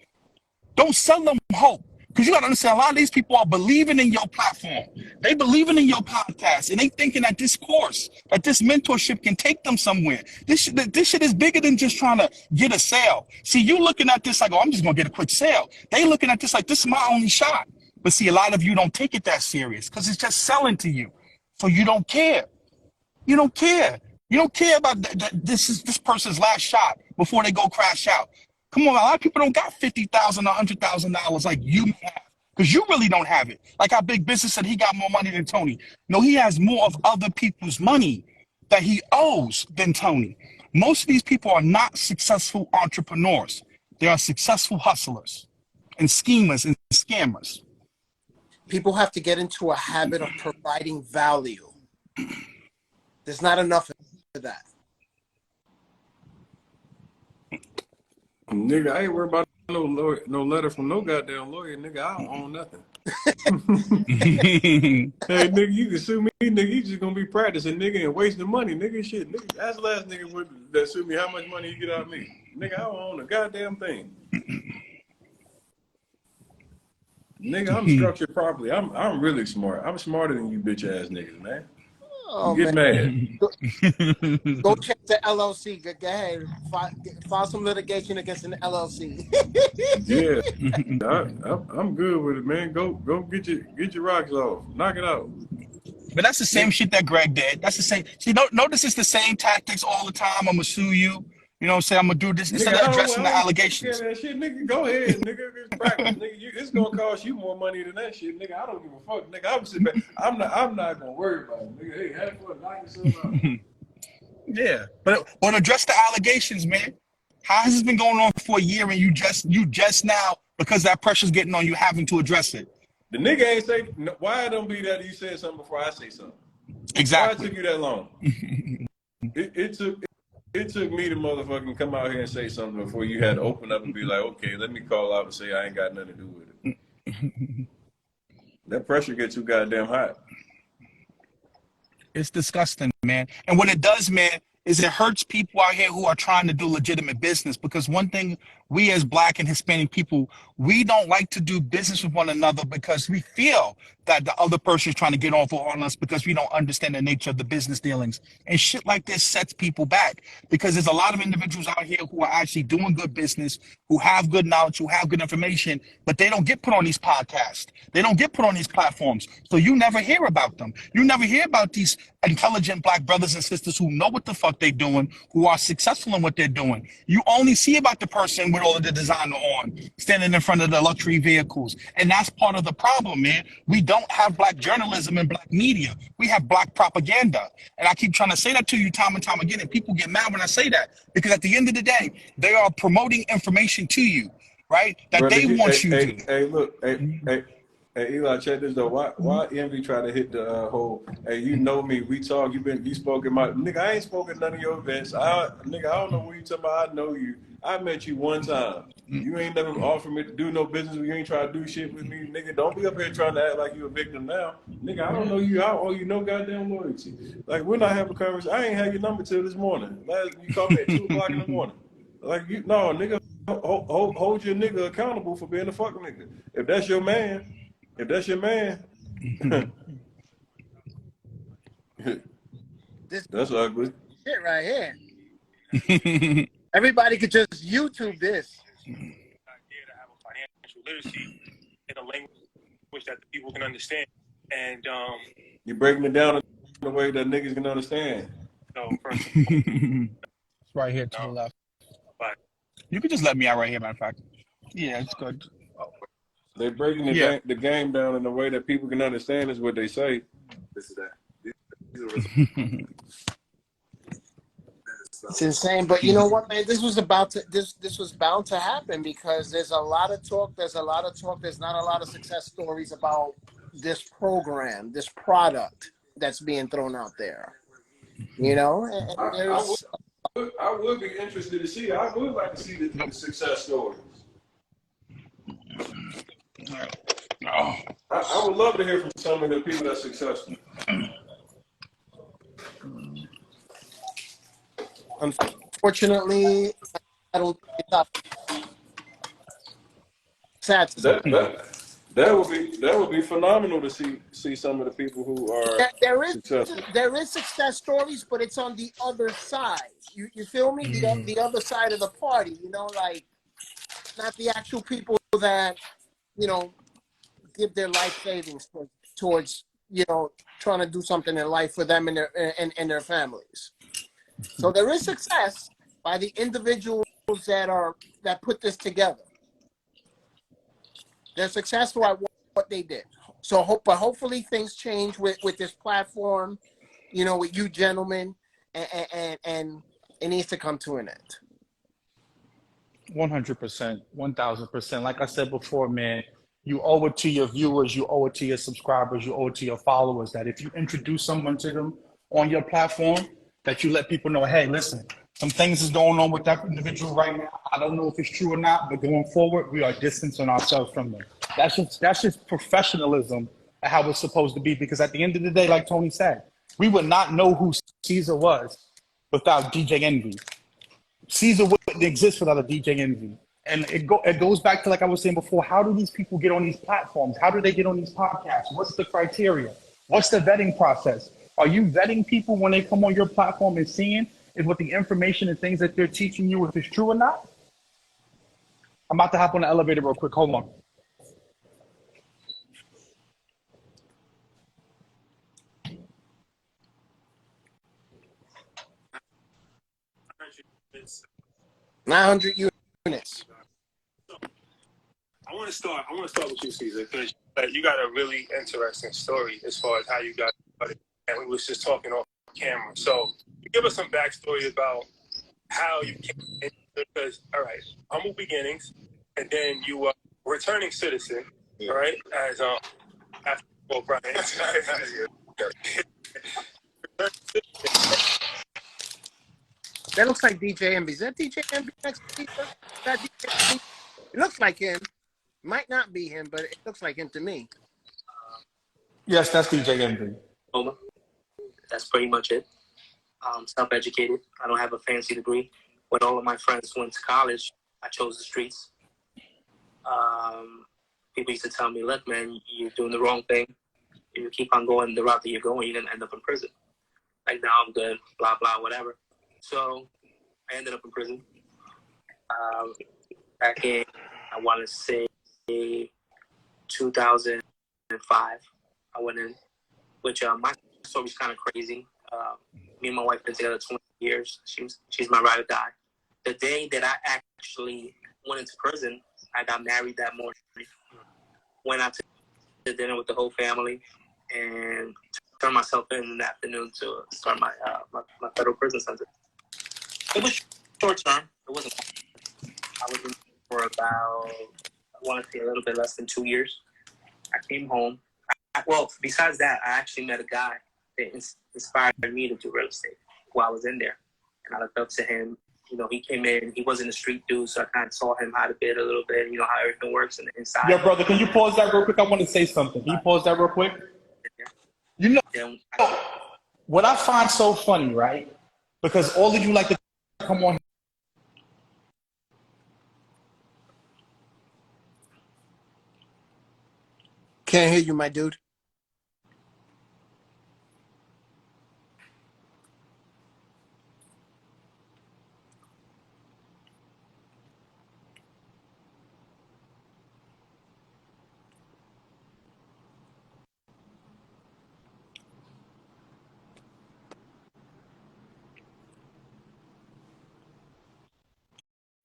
Don't sell them hope. Because you got to understand, a lot of these people are believing in your platform. They believing in your podcast, and they thinking that this course, that this mentorship can take them somewhere. This shit is bigger than just trying to get a sale. See, you looking at this like, oh, I'm just going to get a quick sale. They looking at this like, this is my only shot. But see, a lot of you don't take it that serious because it's just selling to you. So you don't care. You don't care. You don't care about this person's last shot before they go crash out. Come on, a lot of people don't got $50,000 or $100,000 like you have because you really don't have it. Like our big business said, he got more money than Tony. No, he has more of other people's money that he owes than Tony. Most of these people are not successful entrepreneurs. They are successful hustlers and schemers and scammers. People have to get into a habit of providing value. There's not enough of that. Nigga, I ain't worried about no letter from no goddamn lawyer, nigga. I don't own nothing. Hey, nigga, you can sue me, nigga. You just gonna be practicing, nigga, and wasting money, nigga. Shit, nigga. That's the last nigga that sued me. How much money you get out of me, nigga? I don't own a goddamn thing. Nigga, I'm structured properly. I'm really smart. I'm smarter than you bitch ass niggas, man. Oh, Get man. Mad. Go check the LLC. Go ahead. File some litigation against an LLC. Yeah, I'm good with it, man. Go get your rocks off. Knock it out. But that's the same shit that Greg did. That's the same. See, notice it's the same tactics all the time. I'm gonna sue you. You know what I'm saying? I'm gonna do this instead of addressing the allegations. That shit, nigga. Go ahead, nigga. It's practice, nigga. It's gonna cost you more money than that shit, nigga. I don't give a fuck, nigga. I'm sitting back. I'm not gonna worry about it, nigga. Hey, have fun, knock yourself out. Yeah, but address the allegations, man. How has this been going on for a year and you just now, because that pressure's getting on you, having to address it? The nigga ain't say why it don't be that you said something before I say something. Exactly. Why it took you that long? It took me to motherfucking come out here and say something before you had to open up and be like, okay, let me call out and say I ain't got nothing to do with it. That pressure gets too goddamn hot. It's disgusting, man. And what it does, man, is it hurts people out here who are trying to do legitimate business. Because one thing we as Black and Hispanic people, we don't like to do business with one another because we feel that the other person is trying to get over on us because we don't understand the nature of the business dealings. And shit like this sets people back because there's a lot of individuals out here who are actually doing good business, who have good knowledge, who have good information, but they don't get put on these podcasts. They don't get put on these platforms. So you never hear about them. You never hear about these intelligent Black brothers and sisters who know what the fuck they're doing, who are successful in what they're doing. You only see about the person with all of the designer on, standing in front of the luxury vehicles. And that's part of the problem, man. We don't have Black journalism and Black media. We have Black propaganda. And I keep trying to say that to you time and time again, and people get mad when I say that, because at the end of the day, they are promoting information to you, right? That Brother, they want you to. Hey, Eli, check this though. Why Envy try to hit the whole? Hey, you know me. We talk. You spoken my nigga. I ain't spoken none of your events. Nigga, I don't know what you talking about. I know you. I met you one time. You ain't never offered me to do no business. You ain't try to do shit with me, nigga. Don't be up here trying to act like you a victim now, nigga. I don't know you. I don't owe you no goddamn loyalty. Like we're not having a conversation. I ain't had your number till this morning. You called me at 2:00 in the morning. Like you, no, nigga. Hold your nigga accountable for being a fuck nigga. If that's your man. If that's your man, that's ugly. Shit right here. Everybody could just YouTube this. Idea to have a financial literacy in a language that the people can understand, and you're breaking it down in a way that niggas can understand. So first, It's right here to the left. But you can just let me out right here, matter of fact. Yeah, it's good. They're breaking the game down in a way that people can understand is what they say. This is that. It's insane, but you know what, man? This was bound to happen because there's a lot of talk. There's not a lot of success stories about this program, this product that's being thrown out there. You know, and I would be interested to see. I would like to see the success stories. I would love to hear from some of the people that's successful. Unfortunately, I don't think it's up. Sad to say. That would be phenomenal to see some of the people who are successful. There is success stories, but it's on the other side. You feel me? The other side of the party. You know, like not the actual people that give their life savings towards trying to do something in life for them and their families. So there is success by the individuals that put this together. They're successful at what they did. So hopefully things change with this platform, with you gentlemen, and it needs to come to an end. 100%, 1000%. Like I said before, man, you owe it to your viewers, you owe it to your subscribers, you owe it to your followers that if you introduce someone to them on your platform, that you let people know, hey, listen, some things is going on with that individual right now. I don't know if it's true or not, but going forward, we are distancing ourselves from them. That's just professionalism and how it's supposed to be. Because at the end of the day, like Tony said, we would not know who Caesar was without DJ Envy. Caesar wouldn't exist without a DJ Envy. And it goes back to, like I was saying before, how do these people get on these platforms? How do they get on these podcasts? What's the criteria? What's the vetting process? Are you vetting people when they come on your platform and seeing if what the information and things that they're teaching you, if it's true or not? I'm about to hop on the elevator real quick. Hold on. it's 900 units. I want to start with you, Caesar, because you got a really interesting story as far as how you got started. And we was just talking off camera. So give us some backstory about how you came in, because, all right, humble beginnings, and then you were a returning citizen, all right, as after Brian. That looks like DJ Envy. Is that DJ Envy next to me? That DJ Envy? It looks like him. Might not be him, but it looks like him to me. Yes, that's DJ Envy. That's pretty much it. self-educated. I don't have a fancy degree. When all of my friends went to college, I chose the streets. People used to tell me, look, man, you're doing the wrong thing. If you keep on going the route that you're going, you're going to end up in prison. Like, now I'm good, blah, blah, whatever. So I ended up in prison. Back in, I want to say, 2005, I went in, which my story's kind of crazy. Me and my wife been together 20 years. She's my ride or die. The day that I actually went into prison, I got married that morning. Went out to dinner with the whole family and turned myself in the afternoon to start my federal prison sentence. It was short term. It wasn't. I was in for about, I want to say, a little bit less than 2 years. I came home. Well, besides that, I actually met a guy that inspired me to do real estate while I was in there. And I looked up to him. You know, he came in, he wasn't a street dude, so I kind of saw him how to bid a little bit, you know, how everything works in the inside. Yo, brother, can you pause that real quick? I want to say something. Can you pause that real quick? You know, what I find so funny, right? Because all of you like to come on. Can't hear you, my dude.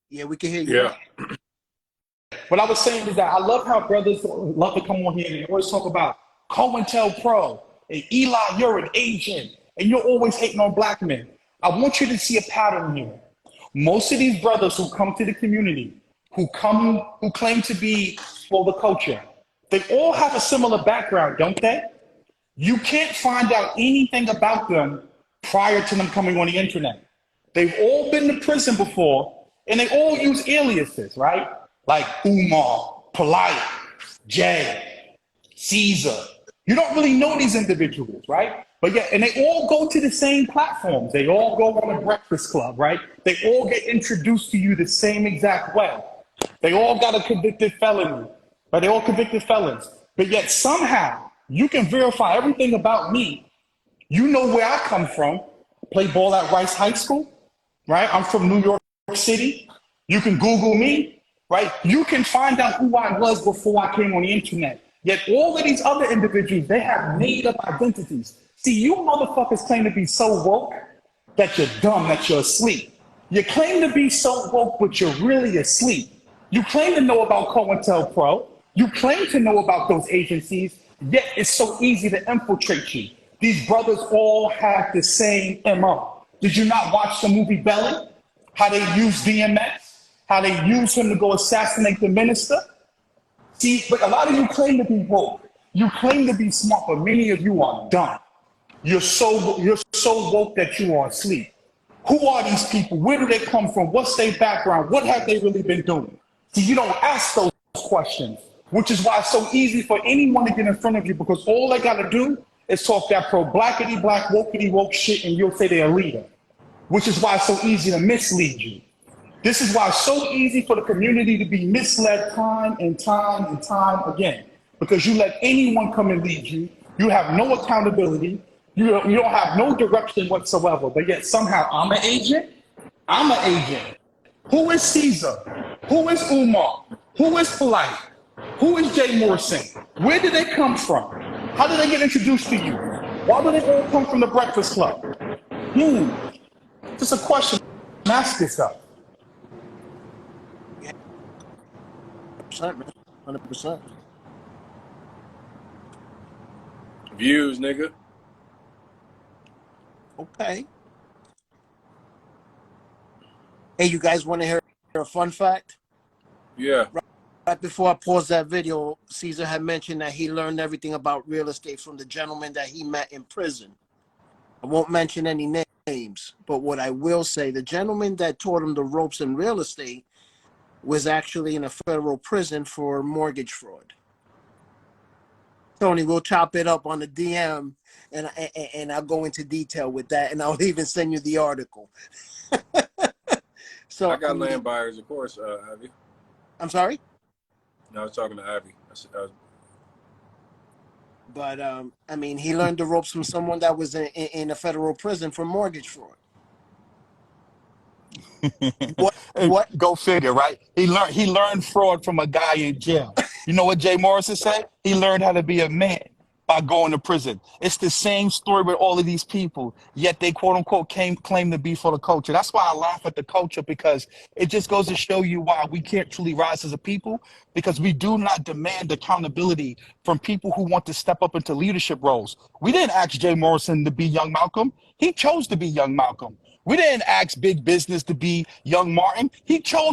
Yeah, we can hear you. Yeah. What I was saying is that I love how brothers love to come on here and they always talk about COINTELPRO and Eli, you're an agent, and you're always hating on black men. I want you to see a pattern here. Most of these brothers who come to the community, who claim to be for the culture, they all have a similar background, don't they? You can't find out anything about them prior to them coming on the internet. They've all been to prison before, and they all use aliases, right? Like Umar, Polite, Jay, Caesar. You don't really know these individuals, right? But yeah, and they all go to the same platforms. They all go on a breakfast club, right? They all get introduced to you the same exact way. They all got a convicted felony, but they all convicted felons. But yet somehow you can verify everything about me. You know where I come from. Played ball at Rice High School, right? I'm from New York City. You can Google me, right? You can find out who I was before I came on the internet. Yet all of these other individuals, they have made up identities. See, you motherfuckers claim to be so woke that you're dumb, that you're asleep. You claim to be so woke, but you're really asleep. You claim to know about COINTELPRO. You claim to know about those agencies, yet it's so easy to infiltrate you. These brothers all have the same MO. Did you not watch the movie Belly? How they use DMX? How they use him to go assassinate the minister? See, but a lot of you claim to be woke. You claim to be smart, but many of you are dumb. You're so woke that you are asleep. Who are these people? Where do they come from? What's their background? What have they really been doing? See, you don't ask those questions, which is why it's so easy for anyone to get in front of you, because all they got to do is talk that pro-blackity black, wokety woke shit, and you'll say they're a leader, which is why it's so easy to mislead you. This is why it's so easy for the community to be misled time and time and time again, because you let anyone come and lead you. You have no accountability. You don't have no direction whatsoever, but yet somehow I'm an agent. I'm an agent. Who is Caesar? Who is Umar? Who is Polite? Who is Jay Morrison? Where did they come from? How did they get introduced to you? Why do they all come from the Breakfast Club? Just a question. Ask yourself. 100%. Views, nigga. Okay. Hey, you guys want to hear a fun fact? Yeah. Right before I paused that video, Caesar had mentioned that he learned everything about real estate from the gentleman that he met in prison. I won't mention any names, but what I will say, the gentleman that taught him the ropes in real estate was actually in a federal prison for mortgage fraud. Tony, we'll chop it up on the DM, and I'll go into detail with that, and I'll even send you the article. So I got land buyers, of course, Ivy. I'm sorry? No, I was talking to Ivy. But I mean, he learned the ropes from someone that was in a federal prison for mortgage fraud. What? Go figure, right? He learned fraud from a guy in jail. You know what Jay Morrison said? He learned how to be a man by going to prison. It's the same story with all of these people, yet they quote unquote claim to be for the culture. That's why I laugh at the culture, because it just goes to show you why we can't truly rise as a people, because we do not demand accountability from people who want to step up into leadership roles. We didn't ask Jay Morrison to be young Malcolm. He chose to be young Malcolm. We didn't ask big business to be young Martin. He chose